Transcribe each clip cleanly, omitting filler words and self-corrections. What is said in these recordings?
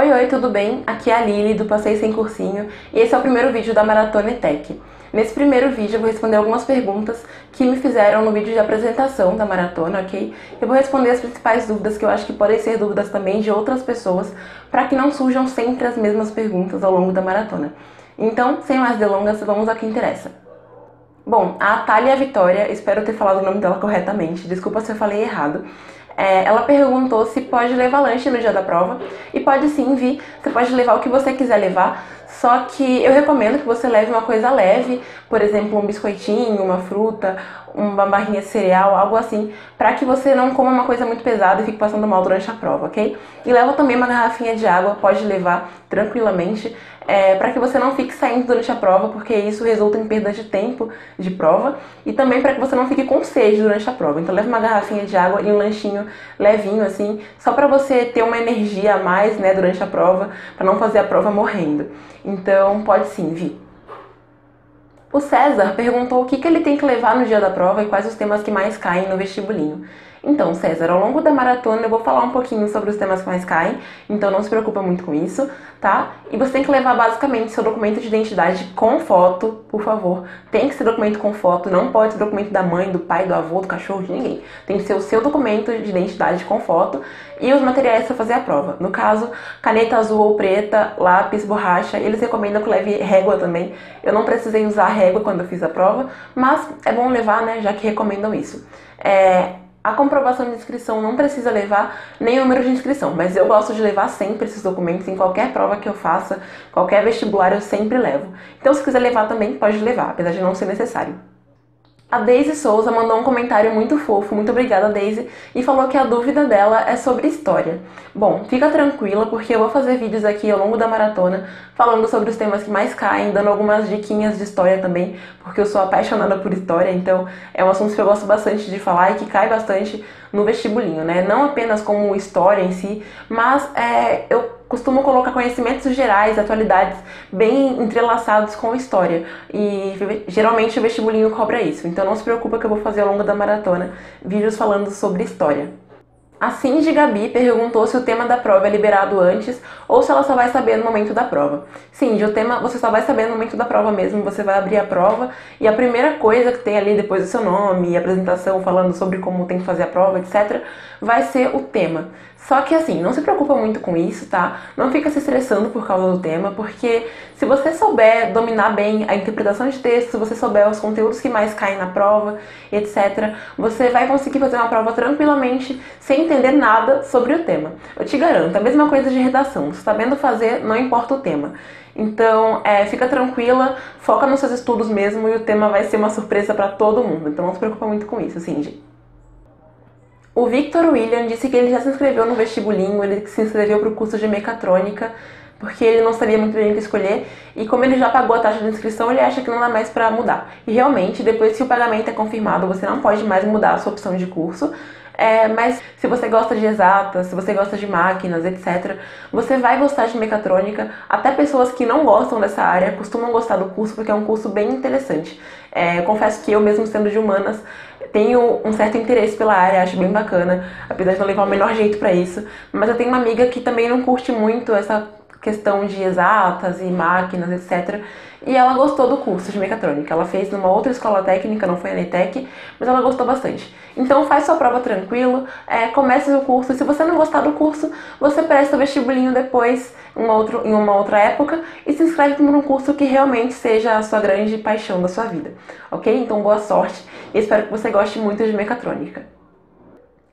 Oi, oi, tudo bem? Aqui é a Lili do Passeio Sem Cursinho e esse é o primeiro vídeo da Maratona ETEC. Nesse primeiro vídeo eu vou responder algumas perguntas que me fizeram no vídeo de apresentação da maratona, ok? Eu vou responder as principais dúvidas que eu acho que podem ser dúvidas também de outras pessoas, para que não surjam sempre as mesmas perguntas ao longo da maratona. Então, sem mais delongas, vamos ao que interessa. Bom, a Thalia Vitória, espero ter falado o nome dela corretamente, desculpa se eu falei errado. Ela perguntou se pode levar lanche no dia da prova, e pode sim vir, você pode levar o que você quiser levar, só que eu recomendo que você leve uma coisa leve, por exemplo, um biscoitinho, uma fruta, uma barrinha de cereal, algo assim, para que você não coma uma coisa muito pesada e fique passando mal durante a prova, ok? E leva também uma garrafinha de água, pode levar tranquilamente, para que você não fique saindo durante a prova, porque isso resulta em perda de tempo de prova, e também para que você não fique com sede durante a prova. Então leva uma garrafinha de água e um lanchinho levinho assim, só para você ter uma energia a mais, né, durante a prova, para não fazer a prova morrendo. Então pode sim vir. O César perguntou o que ele tem que levar no dia da prova e quais os temas que mais caem no vestibulinho. Então, César, ao longo da maratona eu vou falar um pouquinho sobre os temas que mais caem, então não se preocupa muito com isso, tá? E você tem que levar basicamente seu documento de identidade com foto, por favor. Tem que ser documento com foto, não pode ser documento da mãe, do pai, do avô, do cachorro, de ninguém. Tem que ser o seu documento de identidade com foto e os materiais para fazer a prova. No caso, caneta azul ou preta, lápis, borracha, eles recomendam que leve régua também. Eu não precisei usar régua quando eu fiz a prova, mas é bom levar, né, já que recomendam isso. A comprovação de inscrição não precisa levar nem o número de inscrição, mas eu gosto de levar sempre esses documentos em qualquer prova que eu faça, qualquer vestibular eu sempre levo. Então se quiser levar também, pode levar, apesar de não ser necessário. A Daisy Souza mandou um comentário muito fofo, muito obrigada Daisy, e falou que a dúvida dela é sobre história. Bom, fica tranquila porque eu vou fazer vídeos aqui ao longo da maratona falando sobre os temas que mais caem, dando algumas diquinhas de história também, porque eu sou apaixonada por história, então é um assunto que eu gosto bastante de falar e que cai bastante no vestibulinho, né? Não apenas como história em si, mas eu costumo colocar conhecimentos gerais, atualidades bem entrelaçados com história. E geralmente o vestibulinho cobra isso. Então não se preocupa que eu vou fazer ao longo da maratona vídeos falando sobre história. A Cindy Gabi perguntou se o tema da prova é liberado antes ou se ela só vai saber no momento da prova. Cindy, o tema você só vai saber no momento da prova mesmo, você vai abrir a prova e a primeira coisa que tem ali depois do seu nome e apresentação falando sobre como tem que fazer a prova, etc, vai ser o tema. Só que assim, não se preocupa muito com isso, tá? Não fica se estressando por causa do tema, porque se você souber dominar bem a interpretação de texto, se você souber os conteúdos que mais caem na prova, etc, você vai conseguir fazer uma prova tranquilamente, sem entender nada sobre o tema. Eu te garanto, a mesma coisa de redação, sabendo fazer, não importa o tema. Então, fica tranquila, foca nos seus estudos mesmo e o tema vai ser uma surpresa pra todo mundo. Então não se preocupa muito com isso, Cindy. O Victor William disse que ele já se inscreveu no vestibulinho, ele se inscreveu para o curso de mecatrônica, porque ele não sabia muito bem o que escolher, e como ele já pagou a taxa de inscrição, ele acha que não dá mais para mudar. E realmente, depois que o pagamento é confirmado, você não pode mais mudar a sua opção de curso, mas se você gosta de exatas, se você gosta de máquinas, etc, você vai gostar de mecatrônica. Até pessoas que não gostam dessa área costumam gostar do curso, porque é um curso bem interessante. Eu confesso que eu, mesmo sendo de humanas, tenho um certo interesse pela área, acho bem bacana, apesar de não levar o menor jeito pra isso. Mas eu tenho uma amiga que também não curte muito essa questão de exatas e máquinas, etc. E ela gostou do curso de mecatrônica. Ela fez numa outra escola técnica, não foi a ETEC, mas ela gostou bastante. Então faz sua prova tranquilo, comece o curso. E se você não gostar do curso, você presta o vestibulinho depois, em uma outra época, e se inscreve num curso que realmente seja a sua grande paixão da sua vida. Ok? Então boa sorte e espero que você goste muito de mecatrônica.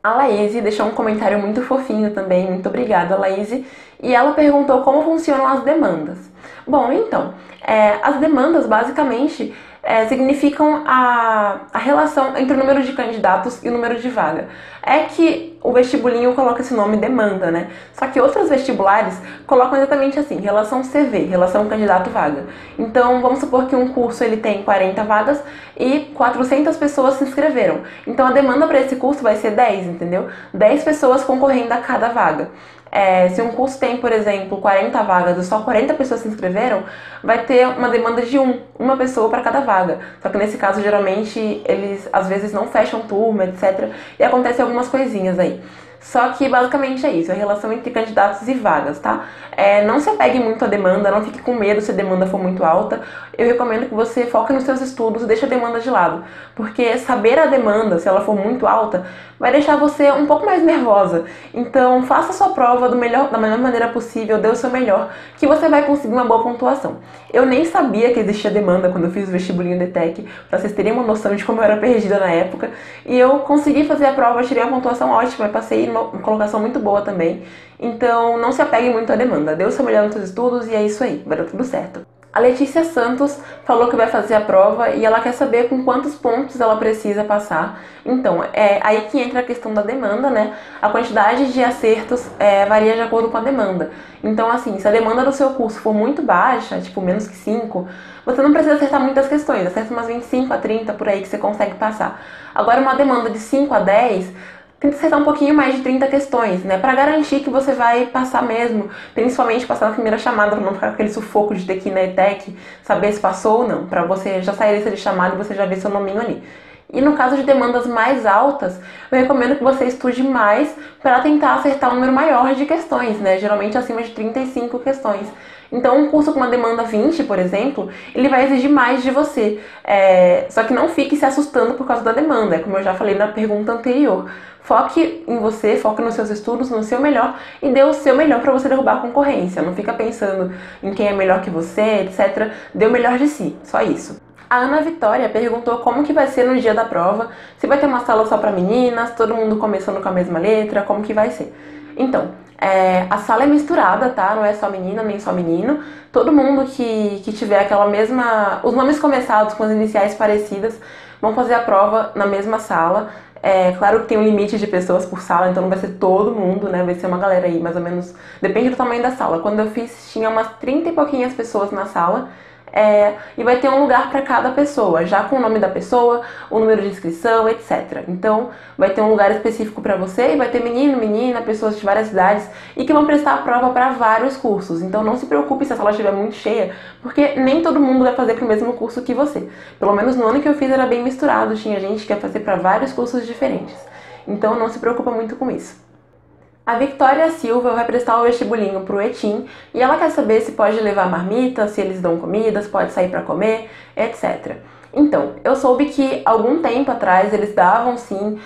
A Laís deixou um comentário muito fofinho também, muito obrigada, Laís. E ela perguntou como funcionam as demandas. Bom, então, as demandas basicamente significam a relação entre o número de candidatos e o número de vaga. É que o vestibulinho coloca esse nome demanda, né? Só que outros vestibulares colocam exatamente assim, relação CV, relação candidato-vaga. Então, vamos supor que um curso ele tem 40 vagas e 400 pessoas se inscreveram. Então, a demanda para esse curso vai ser 10, entendeu? 10 pessoas concorrendo a cada vaga. Se um curso tem, por exemplo, 40 vagas e só 40 pessoas se inscreveram, vai ter uma demanda de uma pessoa para cada vaga. Só que nesse caso, geralmente, eles às vezes não fecham turma, etc. E acontecem algumas coisinhas aí. Só que basicamente é isso, a relação entre candidatos e vagas, tá? Não se apegue muito à demanda, não fique com medo se a demanda for muito alta. Eu recomendo que você foque nos seus estudos e deixe a demanda de lado, porque saber a demanda, se ela for muito alta, vai deixar você um pouco mais nervosa. Então, faça a sua prova da melhor maneira possível, dê o seu melhor, que você vai conseguir uma boa pontuação. Eu nem sabia que existia demanda quando eu fiz o vestibulinho do ETEC, pra vocês terem uma noção de como eu era perdida na época. E eu consegui fazer a prova, tirei uma pontuação ótima, passei uma colocação muito boa também. Então, não se apegue muito à demanda, dê o seu melhor nos seus estudos e é isso aí, vai dar tudo certo. A Letícia Santos falou que vai fazer a prova e ela quer saber com quantos pontos ela precisa passar. Então, é aí que entra a questão da demanda, né? A quantidade de acertos varia de acordo com a demanda. Então, assim, se a demanda do seu curso for muito baixa, tipo menos que 5, você não precisa acertar muitas questões, acerta umas 25 a 30 por aí que você consegue passar. Agora, uma demanda de 5 a 10... tenta acertar um pouquinho mais de 30 questões, né? Pra garantir que você vai passar mesmo, principalmente passar na primeira chamada, pra não ficar com aquele sufoco de ter que ir na ETEC, saber se passou ou não, pra você já sair da lista de chamada e você já ver seu nominho ali. E no caso de demandas mais altas, eu recomendo que você estude mais para tentar acertar um número maior de questões, né? Geralmente acima de 35 questões. Então, um curso com uma demanda 20, por exemplo, ele vai exigir mais de você. Só que não fique se assustando por causa da demanda, como eu já falei na pergunta anterior. Foque em você, foque nos seus estudos, no seu melhor e dê o seu melhor para você derrubar a concorrência. Não fica pensando em quem é melhor que você, etc. Dê o melhor de si, só isso. A Ana Vitória perguntou como que vai ser no dia da prova, se vai ter uma sala só para meninas, todo mundo começando com a mesma letra, como que vai ser. Então, a sala é misturada, tá? Não é só menina nem só menino. Todo mundo que tiver aquela mesma... os nomes começados com as iniciais parecidas vão fazer a prova na mesma sala. Claro que tem um limite de pessoas por sala, então não vai ser todo mundo, né? Vai ser uma galera aí, mais ou menos... Depende do tamanho da sala. Quando eu fiz, tinha umas 30 e pouquinhas pessoas na sala. E vai ter um lugar para cada pessoa, já com o nome da pessoa, o número de inscrição, etc. Então, vai ter um lugar específico para você e vai ter menino, menina, pessoas de várias idades e que vão prestar a prova para vários cursos. Então, não se preocupe se a sala estiver muito cheia, porque nem todo mundo vai fazer para o mesmo curso que você. Pelo menos no ano que eu fiz era bem misturado, tinha gente que ia fazer para vários cursos diferentes. Então, não se preocupa muito com isso. A Victoria Silva vai prestar o vestibulinho pro ETIM e ela quer saber se pode levar marmita, se eles dão comidas, pode sair para comer, etc. Então, eu soube que algum tempo atrás eles davam sim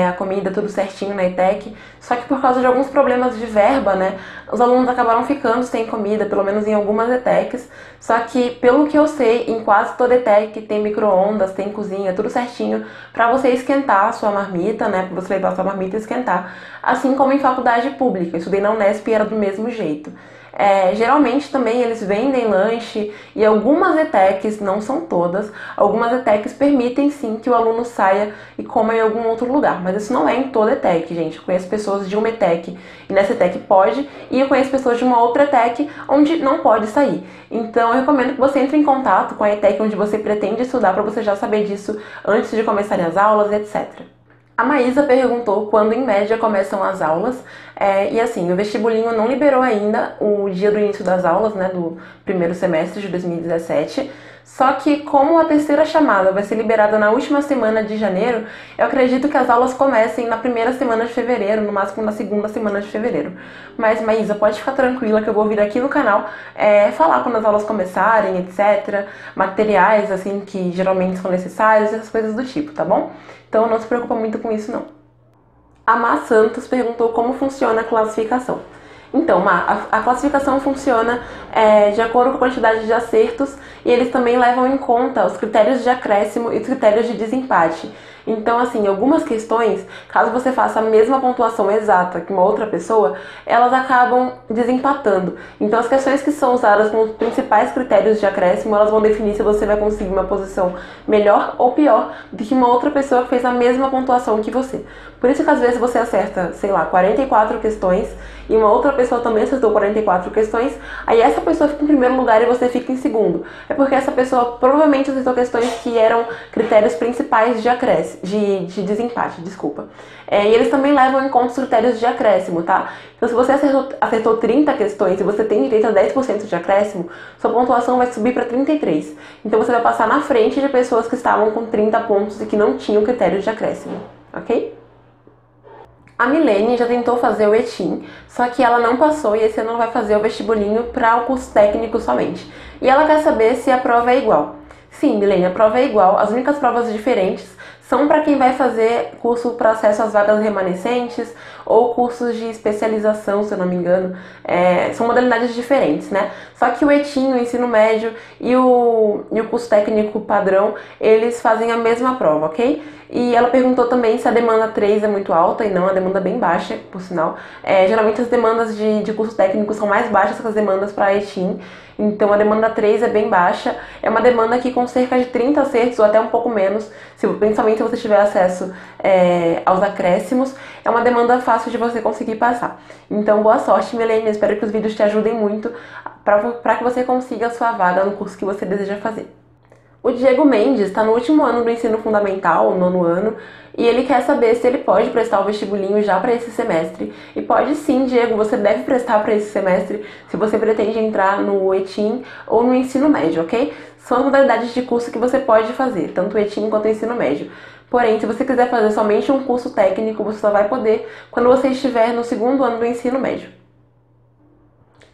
a comida tudo certinho na ETEC, só que por causa de alguns problemas de verba, né, os alunos acabaram ficando sem comida, pelo menos em algumas ETECs, só que pelo que eu sei, em quase toda ETEC tem micro-ondas, tem cozinha, tudo certinho pra você esquentar a sua marmita, né, pra você levar a sua marmita e esquentar, assim como em faculdade pública. Eu estudei na Unesp e era do mesmo jeito. Geralmente também eles vendem lanche e algumas ETECs, não são todas, algumas ETECs permitem sim que o aluno saia e coma em algum outro lugar, mas isso não é em toda ETEC, gente. Eu conheço pessoas de uma ETEC e nessa ETEC pode, e eu conheço pessoas de uma outra ETEC onde não pode sair. Então eu recomendo que você entre em contato com a ETEC onde você pretende estudar para você já saber disso antes de começarem as aulas, etc. A Maísa perguntou quando em média começam as aulas, e assim, o vestibulinho não liberou ainda o dia do início das aulas, né, do primeiro semestre de 2017, só que como a terceira chamada vai ser liberada na última semana de janeiro, eu acredito que as aulas comecem na primeira semana de fevereiro, no máximo na segunda semana de fevereiro. Mas Maísa, pode ficar tranquila que eu vou vir aqui no canal falar quando as aulas começarem, etc, materiais assim que geralmente são necessários, essas coisas do tipo, tá bom? Então não se preocupa muito com isso não. A Má Santos perguntou como funciona a classificação. Então, Má, a classificação funciona de acordo com a quantidade de acertos e eles também levam em conta os critérios de acréscimo e os critérios de desempate. Então, assim, algumas questões, caso você faça a mesma pontuação exata que uma outra pessoa, elas acabam desempatando. Então, as questões que são usadas como os principais critérios de acréscimo, elas vão definir se você vai conseguir uma posição melhor ou pior do que uma outra pessoa que fez a mesma pontuação que você. Por isso que às vezes você acerta, sei lá, 44 questões e uma outra pessoa também acertou 44 questões, aí essa pessoa fica em primeiro lugar e você fica em segundo. É porque essa pessoa provavelmente acertou questões que eram critérios principais de acréscimo, de desempate, desculpa. E eles também levam em conta os critérios de acréscimo, tá? Então se você acertou 30 questões e você tem direito a 10% de acréscimo, sua pontuação vai subir para 33. Então você vai passar na frente de pessoas que estavam com 30 pontos e que não tinham critério de acréscimo, ok? A Milene já tentou fazer o ETIM, só que ela não passou e esse ano ela vai fazer o vestibulinho para o curso técnico somente. E ela quer saber se a prova é igual. Sim, Milene, a prova é igual, as únicas provas diferentes são para quem vai fazer curso para acesso às vagas remanescentes ou cursos de especialização, se eu não me engano. São modalidades diferentes, né? Só que o ETIM, o ensino médio e o curso técnico padrão, eles fazem a mesma prova, ok? E ela perguntou também se a demanda 3 é muito alta, e não, a demanda é bem baixa, por sinal. Geralmente as demandas de curso técnico são mais baixas que as demandas para ETIM, então a demanda 3 é bem baixa. É uma demanda que com cerca de 30 acertos ou até um pouco menos, principalmente se você tiver acesso aos acréscimos, é uma demanda fácil de você conseguir passar. Então boa sorte, Milene, espero que os vídeos te ajudem muito para que você consiga a sua vaga no curso que você deseja fazer. O Diego Mendes está no último ano do ensino fundamental, o 9º ano, e ele quer saber se ele pode prestar o vestibulinho já para esse semestre. E pode sim, Diego, você deve prestar para esse semestre se você pretende entrar no ETIM ou no ensino médio, ok? São as modalidades de curso que você pode fazer, tanto o ETIM quanto o ensino médio. Porém, se você quiser fazer somente um curso técnico, você só vai poder quando você estiver no 2º ano do ensino médio.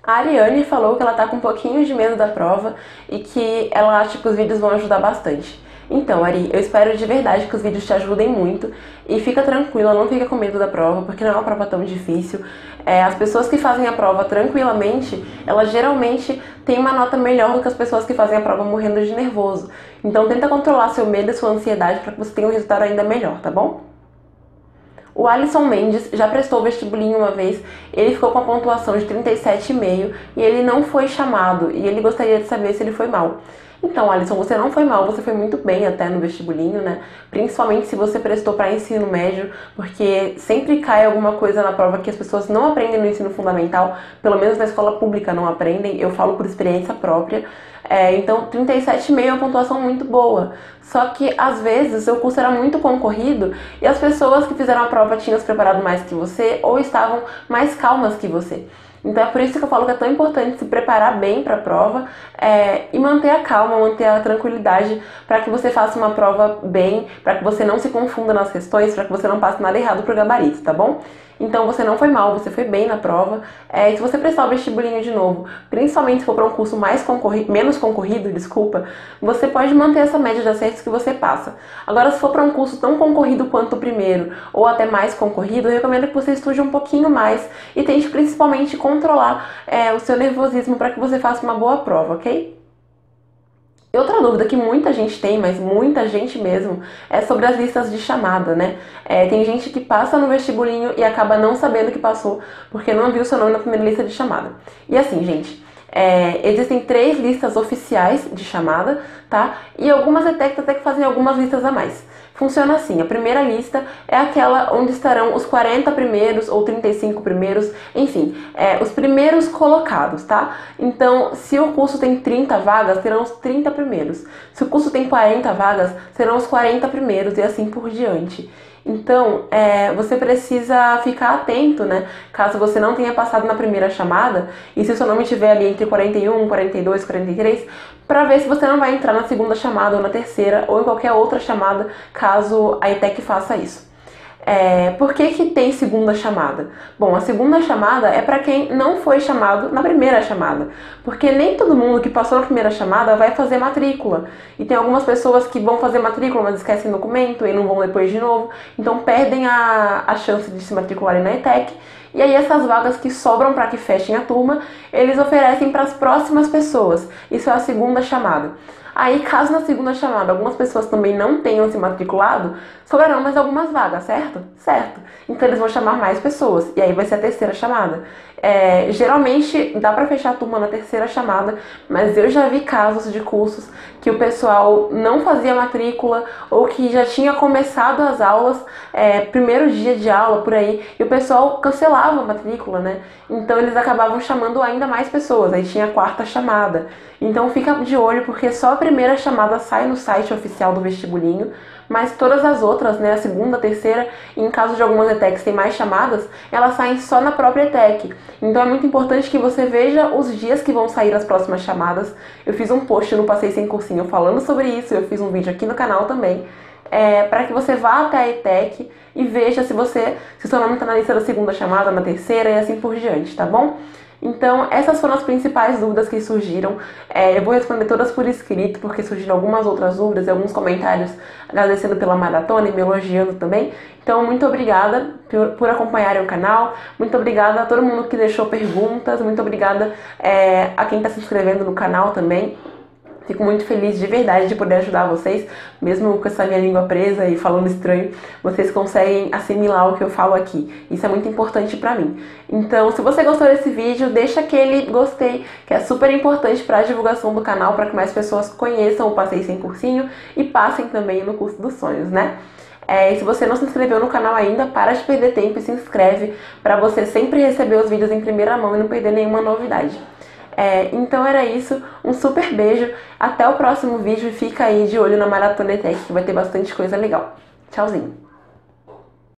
A Ariane falou que ela tá com um pouquinho de medo da prova e que ela acha que os vídeos vão ajudar bastante. Então, Ari, eu espero de verdade que os vídeos te ajudem muito e fica tranquila, não fica com medo da prova, porque não é uma prova tão difícil. As pessoas que fazem a prova tranquilamente, elas geralmente têm uma nota melhor do que as pessoas que fazem a prova morrendo de nervoso. Então tenta controlar seu medo e sua ansiedade para que você tenha um resultado ainda melhor, tá bom? O Alisson Mendes já prestou o vestibulinho uma vez, ele ficou com a pontuação de 37,5 e ele não foi chamado, e ele gostaria de saber se ele foi mal. Então, Alisson, você não foi mal, você foi muito bem até no vestibulinho, né? Principalmente se você prestou para ensino médio, porque sempre cai alguma coisa na prova que as pessoas não aprendem no ensino fundamental, pelo menos na escola pública não aprendem, eu falo por experiência própria. Então, 37,5 é uma pontuação muito boa. Só que, às vezes, o seu curso era muito concorrido e as pessoas que fizeram a prova tinham se preparado mais que você ou estavam mais calmas que você. Então é por isso que eu falo que é tão importante se preparar bem para a prova e manter a calma, manter a tranquilidade para que você faça uma prova bem, para que você não se confunda nas questões, para que você não passe nada errado pro gabarito, tá bom? Então você não foi mal, você foi bem na prova. E se você prestar o vestibulinho de novo, principalmente se for para um curso menos concorrido, desculpa, você pode manter essa média de acertos que você passa. Agora, se for para um curso tão concorrido quanto o primeiro, ou até mais concorrido, eu recomendo que você estude um pouquinho mais e tente principalmente controlar o seu nervosismo para que você faça uma boa prova, ok? E outra dúvida que muita gente tem, mas muita gente mesmo, é sobre as listas de chamada, né? Tem gente que passa no vestibulinho e acaba não sabendo que passou, porque não viu seu nome na primeira lista de chamada. E assim, gente, existem 3 listas oficiais de chamada, tá? E algumas até que fazem algumas listas a mais. Funciona assim, a primeira lista é aquela onde estarão os 40 primeiros ou 35 primeiros, enfim, os primeiros colocados, tá? Então, se o curso tem 30 vagas, serão os 30 primeiros. Se o curso tem 40 vagas, serão os 40 primeiros e assim por diante. Então, você precisa ficar atento, né? Caso você não tenha passado na primeira chamada, e se o seu nome estiver ali entre 41, 42, 43, para ver se você não vai entrar na segunda chamada ou na terceira, ou em qualquer outra chamada, caso a ETEC faça isso. Por que tem segunda chamada? Bom, a segunda chamada é para quem não foi chamado na primeira chamada, porque nem todo mundo que passou na primeira chamada vai fazer matrícula. E tem algumas pessoas que vão fazer matrícula, mas esquecem o documento e não vão depois de novo, então perdem a chance de se matricularem na ETEC. E aí essas vagas que sobram para que fechem a turma, eles oferecem para as próximas pessoas. Isso é a segunda chamada. Aí, caso na segunda chamada algumas pessoas também não tenham se matriculado, sobrarão mais algumas vagas, certo? Certo. Então eles vão chamar mais pessoas, e aí vai ser a terceira chamada. Geralmente dá pra fechar a turma na terceira chamada, mas eu já vi casos de cursos que o pessoal não fazia matrícula ou que já tinha começado as aulas, primeiro dia de aula por aí, e o pessoal cancelava a matrícula, né? Então eles acabavam chamando ainda mais pessoas, aí tinha a quarta chamada. Então fica de olho, porque só a primeira chamada sai no site oficial do vestibulinho, mas todas as outras, né, a segunda, a terceira, e em caso de algumas ETECs tem mais chamadas, elas saem só na própria ETEC. Então é muito importante que você veja os dias que vão sair as próximas chamadas. Eu fiz um post no Passei Sem Cursinho falando sobre isso, eu fiz um vídeo aqui no canal também. para que você vá até a ETEC e veja se o seu nome está na lista da segunda chamada, na terceira e assim por diante, tá bom? Então, essas foram as principais dúvidas que surgiram. Eu vou responder todas por escrito, porque surgiram algumas outras dúvidas e alguns comentários agradecendo pela maratona e me elogiando também. Então, muito obrigada por acompanharem o canal, muito obrigada a todo mundo que deixou perguntas, muito obrigada a quem está se inscrevendo no canal também. Fico muito feliz de verdade de poder ajudar vocês, mesmo com essa minha língua presa e falando estranho, vocês conseguem assimilar o que eu falo aqui. Isso é muito importante pra mim. Então, se você gostou desse vídeo, deixa aquele gostei, que é super importante para a divulgação do canal, para que mais pessoas conheçam o Passeio Sem Cursinho e passem também no curso dos sonhos, né? E se você não se inscreveu no canal ainda, para de perder tempo e se inscreve para você sempre receber os vídeos em primeira mão e não perder nenhuma novidade. Então era isso, um super beijo, até o próximo vídeo e fica aí de olho na Maratona ETEC, que vai ter bastante coisa legal. Tchauzinho!